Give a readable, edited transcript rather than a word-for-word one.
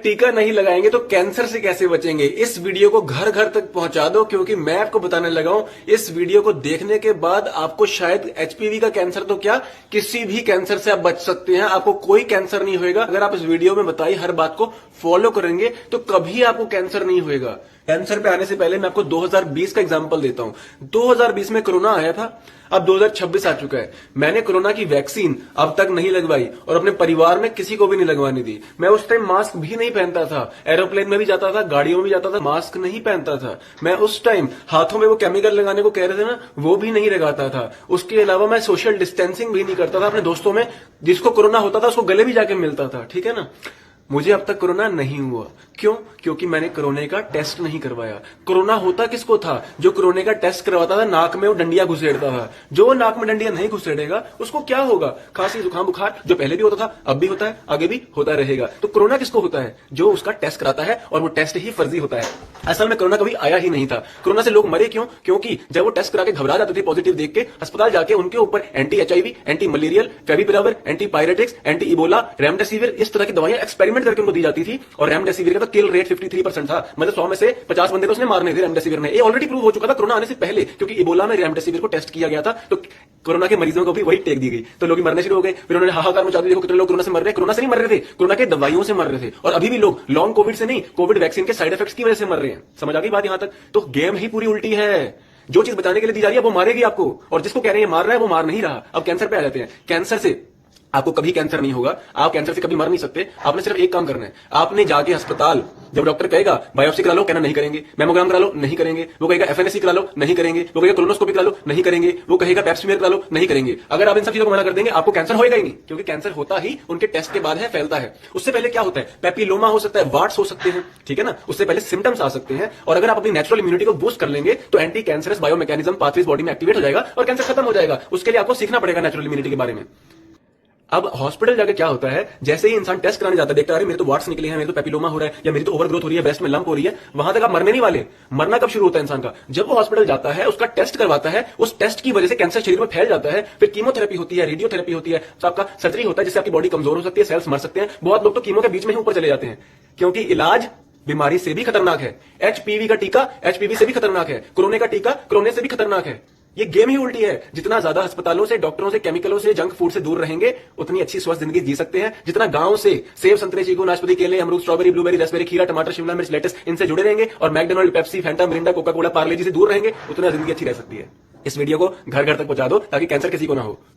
टीका नहीं लगाएंगे तो कैंसर से कैसे बचेंगे। इस वीडियो को घर घर तक पहुंचा दो, क्योंकि मैं आपको बताने लगा हूं इस वीडियो को देखने के बाद आपको शायद एचपीवी का कैंसर तो क्या, किसी भी कैंसर से आप बच सकते हैं। आपको कोई कैंसर नहीं होएगा अगर आप इस वीडियो में बताई हर बात को फॉलो करेंगे तो कभी आपको कैंसर नहीं होएगा। कैंसर पे आने से पहले मैं आपको 2020 का एग्जांपल देता हूं। 2020 में कोरोना आया था, अब 2026 आ चुका है। मैंने कोरोना की वैक्सीन अब तक नहीं लगवाई और अपने परिवार में किसी को भी नहीं लगवाने दी। मैं उस टाइम मास्क भी नहीं पहनता था, एरोप्लेन में भी जाता था, गाड़ियों में भी जाता था, मास्क नहीं पहनता था। मैं उस टाइम हाथों में वो केमिकल लगाने को कह रहे थे ना, वो भी नहीं लगाता था। उसके अलावा मैं सोशल डिस्टेंसिंग भी नहीं करता था अपने दोस्तों में। जिसको कोरोना होता था उसको गले भी जाके मिलता था, ठीक है ना। मुझे अब तक कोरोना नहीं हुआ। क्यों? क्योंकि मैंने कोरोना का टेस्ट नहीं करवाया। कोरोना होता किसको था? जो कोरोना का टेस्ट करवाता था, नाक में वो डंडिया घुसेड़ता था। जो नाक में डंडिया नहीं घुसेड़ेगा उसको क्या होगा? खांसी, जुकाम, बुखार, जो पहले भी होता था, अब भी होता है, आगे भी होता रहेगा। तो कोरोना किसको होता है? जो उसका टेस्ट कराता है, और वो टेस्ट ही फर्जी होता है। असल में कोरोना कभी आया ही नहीं था। कोरोना से लोग मरे क्यों? क्योंकि जब वो टेस्ट करा के घबरा जाते थे पॉजिटिव देख के, अस्पताल जाके उनके ऊपर anti HIV, anti malarial, favipiravir, anti pyretics, anti Ebola, remdesivir, इस तरह की दवाइयां एक्सपेरिमेंट करके उनको दी जाती थी। और रेमडेसिविर का तो किल रेट 53% था। मतलब 100 में से 50 बंदे तो उसने मारने थे रेमडेसिविर ने। ये ऑलरेडी प्रूव हो चुका था कोरोना आने से पहले, क्योंकि इबोला में रेमडेसिविर को टेस्ट किया गया था, तो कोरोना के मरीजों को भी वही टेक दी गई। तो लोग मरने शुरू हो गए। फिर उन्होंने हाहाकार मचा दिया, देखो कितने लोग कोरोना से मर रहे हैं। कोरोना से नहीं मर रहे थे, कोरोना के दवाइयों से मर रहे थे। और अभी भी लोग लॉन्ग कोविड से नहीं, कोविड वैक्सीन के साइड इफेक्ट्स की वजह से मर रहे हैं। समझ आ गई बात यहां तक? तो गेम ही पूरी उल्टी है। जो चीज बचाने के लिए दी जा रही है वो मारेगी आपको, और जिसको कह रहे हैं मार रहा है वो मार नहीं रहा। अब कैंसर पे आ जाते हैं। कैंसर से आपको कभी कैंसर नहीं होगा, आप कैंसर से कभी मर नहीं सकते। आपने सिर्फ एक काम करना है, आपने जाके अस्पताल, जब डॉक्टर कहेगा बायोप्सी करा लो, कहना नहीं करेंगे। मेमोग्राम करा लो, नहीं करेंगे। वो कहेगा एफएनएसी करा लो, नहीं करेंगे। वो कहेगा कोलोनोस्कोपी करा लो, नहीं करेंगे। वो कहेगा पैप स्मीयर करा लो, नहीं करेंगे। अगर आप इन सब चीजों को मना कर देंगे, आपको कैंसर होएगा ही नहीं, क्योंकि कैंसर होता ही उनके टेस्ट के बाद है, फैलता है। उससे पहले क्या होता है? पैपिलोमा हो सकता है, वार्ट्स हो सकते हैं, ठीक है ना। उससे पहले सिम्टम्स आ सकते हैं। और अगर आप अपनी नेचुरल इम्यूनिटी को बूस्ट कर लेंगे तो एंटी कैंसरस बायोमैकेनिज्म पाथवेज बॉडी में एक्टिवेट हो जाएगा और कैंसर खत्म हो जाएगा। उसके लिए आपको सीखना पड़ेगा नेचुरल इम्यूनिटी के बारे में। अब हॉस्पिटल जाके क्या होता है, जैसे ही इंसान टेस्ट कराने जाता है, देखता है मेरे तो वार्ट्स निकले हैं, मेरे तो पैपिलोमा हो रहा है, या मेरी तो ओवरग्रोथ हो रही है, ब्रेस्ट में लंप हो रही है, वहां तक आप मरने नहीं वाले। मरना कब शुरू होता है इंसान का? जब वो हॉस्पिटल जाता है, उसका टेस्ट करवाता है, उस टेस्ट की वजह से कैंसर शरीर में फैल जाता है, फिर कीमोथेरेपी होती है, रेडियोथेरेपी होती है, तो आपका सर्जरी होता है, जिससे आपकी बॉडी कमजोर हो सकती है, सेल्स मर सकते हैं। बहुत लोग तो कीमो के बीच में ही ऊपर चले जाते हैं, क्योंकि इलाज बीमारी से भी खतरनाक है। एचपीवी का टीका एचपीवी से भी खतरनाक है, कोरोना का टीका कोरोना से भी खतरनाक है। ये गेम ही उल्टी है। जितना ज्यादा अस्पतालों से, डॉक्टरों से, केमिकलों से, जंक फूड से दूर रहेंगे, उतनी अच्छी स्वस्थ जिंदगी जी सकते हैं। जितना गांव से सेब, संतरे, चीकू, नाशपाती, केले, अमरूद, स्ट्रॉबेरी, ब्लूबेरी, रसबेरी, खीरा, टमाटर, शिमला मिर्च, लेटस, इनसे जुड़े रहेंगे और McDonald, Pepsi, Fanta, Mirinda, Coca Cola, Parle G से दूर रहेंगे, उतना जिंदगी अच्छी रह सकती है। इस वीडियो को घर घर तक पहुंचा दो ताकि कैंसर किसी को ना हो।